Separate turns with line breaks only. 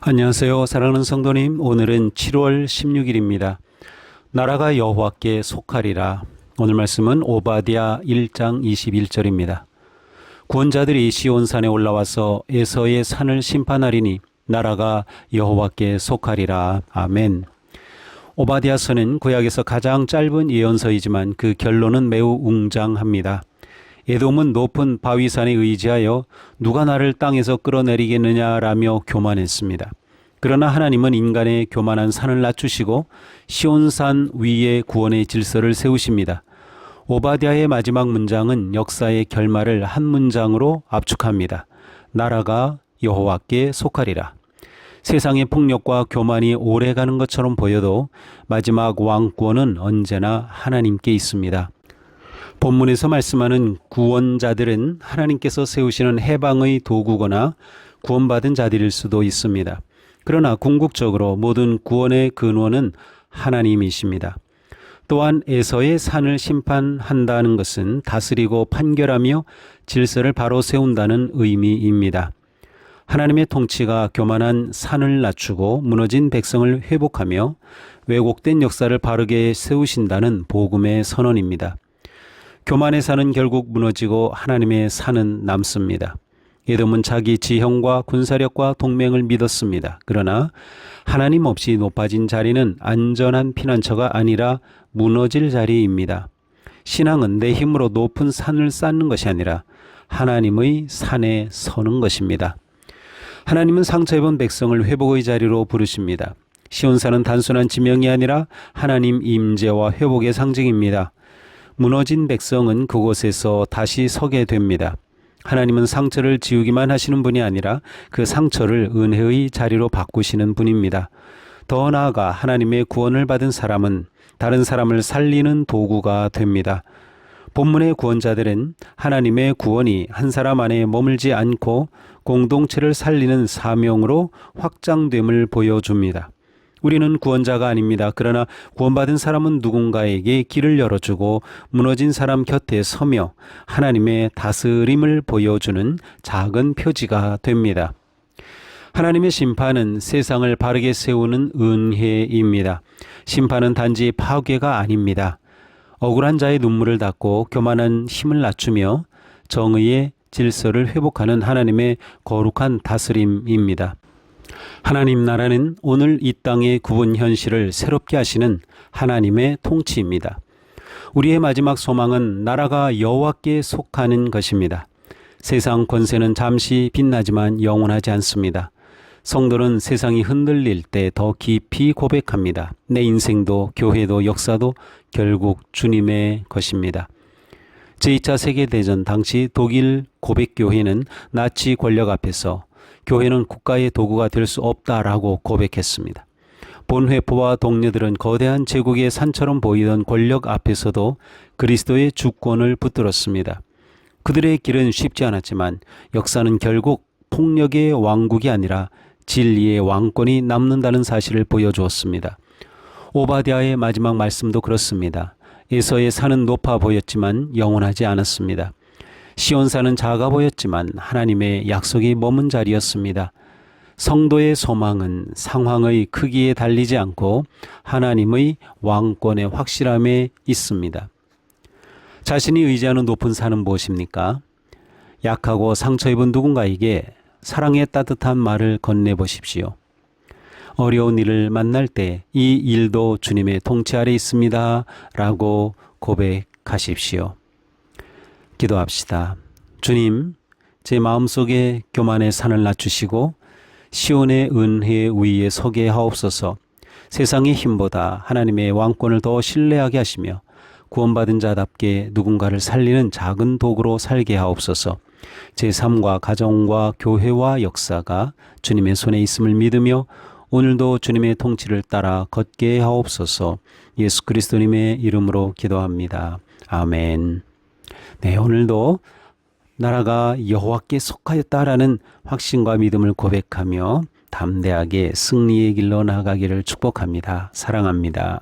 안녕하세요. 사랑하는 성도님, 오늘은 7월 16일입니다. 나라가 여호와께 속하리라. 오늘 말씀은 오바댜 1장 21절입니다. 구원자들이 시온산에 올라와서 에서의 산을 심판하리니 나라가 여호와께 속하리라. 아멘. 오바댜서는 구약에서 가장 짧은 예언서이지만 그 결론은 매우 웅장합니다. 에돔은 높은 바위산에 의지하여 누가 나를 땅에서 끌어내리겠느냐라며 교만했습니다. 그러나 하나님은 인간의 교만한 산을 낮추시고 시온산 위에 구원의 질서를 세우십니다. 오바댜의 마지막 문장은 역사의 결말을 한 문장으로 압축합니다. 나라가 여호와께 속하리라. 세상의 폭력과 교만이 오래가는 것처럼 보여도 마지막 왕권은 언제나 하나님께 있습니다. 본문에서 말씀하는 구원자들은 하나님께서 세우시는 해방의 도구거나 구원받은 자들일 수도 있습니다. 그러나 궁극적으로 모든 구원의 근원은 하나님이십니다. 또한 에서의 산을 심판한다는 것은 다스리고 판결하며 질서를 바로 세운다는 의미입니다. 하나님의 통치가 교만한 산을 낮추고 무너진 백성을 회복하며 왜곡된 역사를 바르게 세우신다는 복음의 선언입니다. 교만의 산은 결국 무너지고 하나님의 산은 남습니다. 에돔은 자기 지형과 군사력과 동맹을 믿었습니다. 그러나 하나님 없이 높아진 자리는 안전한 피난처가 아니라 무너질 자리입니다. 신앙은 내 힘으로 높은 산을 쌓는 것이 아니라 하나님의 산에 서는 것입니다. 하나님은 상처 입은 백성을 회복의 자리로 부르십니다. 시온산은 단순한 지명이 아니라 하나님 임재와 회복의 상징입니다. 무너진 백성은 그곳에서 다시 서게 됩니다. 하나님은 상처를 지우기만 하시는 분이 아니라 그 상처를 은혜의 자리로 바꾸시는 분입니다. 더 나아가 하나님의 구원을 받은 사람은 다른 사람을 살리는 도구가 됩니다. 본문의 구원자들은 하나님의 구원이 한 사람 안에 머물지 않고 공동체를 살리는 사명으로 확장됨을 보여줍니다. 우리는 구원자가 아닙니다. 그러나 구원받은 사람은 누군가에게 길을 열어주고 무너진 사람 곁에 서며 하나님의 다스림을 보여주는 작은 표지가 됩니다. 하나님의 심판은 세상을 바르게 세우는 은혜입니다. 심판은 단지 파괴가 아닙니다. 억울한 자의 눈물을 닦고 교만한 힘을 낮추며 정의의 질서를 회복하는 하나님의 거룩한 다스림입니다. 하나님 나라는 오늘 이 땅의 구분 현실을 새롭게 하시는 하나님의 통치입니다. 우리의 마지막 소망은 나라가 여호와께 속하는 것입니다. 세상 권세는 잠시 빛나지만 영원하지 않습니다. 성도는 세상이 흔들릴 때 더 깊이 고백합니다. 내 인생도 교회도 역사도 결국 주님의 것입니다. 제2차 세계대전 당시 독일 고백교회는 나치 권력 앞에서 교회는 국가의 도구가 될 수 없다라고 고백했습니다. 본회포와 동료들은 거대한 제국의 산처럼 보이던 권력 앞에서도 그리스도의 주권을 붙들었습니다. 그들의 길은 쉽지 않았지만 역사는 결국 폭력의 왕국이 아니라 진리의 왕권이 남는다는 사실을 보여주었습니다. 오바댜의 마지막 말씀도 그렇습니다. 에서의 산은 높아 보였지만 영원하지 않았습니다. 시온산은 작아 보였지만 하나님의 약속이 머문 자리였습니다. 성도의 소망은 상황의 크기에 달리지 않고 하나님의 왕권의 확실함에 있습니다. 자신이 의지하는 높은 산은 무엇입니까? 약하고 상처 입은 누군가에게 사랑의 따뜻한 말을 건네보십시오. 어려운 일을 만날 때 이 일도 주님의 통치 아래 있습니다 라고 고백하십시오. 기도합시다. 주님, 제 마음속에 교만의 산을 낮추시고 시온의 은혜 위에 서게 하옵소서. 세상의 힘보다 하나님의 왕권을 더 신뢰하게 하시며 구원받은 자답게 누군가를 살리는 작은 도구로 살게 하옵소서. 제 삶과 가정과 교회와 역사가 주님의 손에 있음을 믿으며 오늘도 주님의 통치를 따라 걷게 하옵소서. 예수 그리스도님의 이름으로 기도합니다. 아멘. 네, 오늘도 나라가 여호와께 속하였다라는 확신과 믿음을 고백하며 담대하게 승리의 길로 나아가기를 축복합니다. 사랑합니다.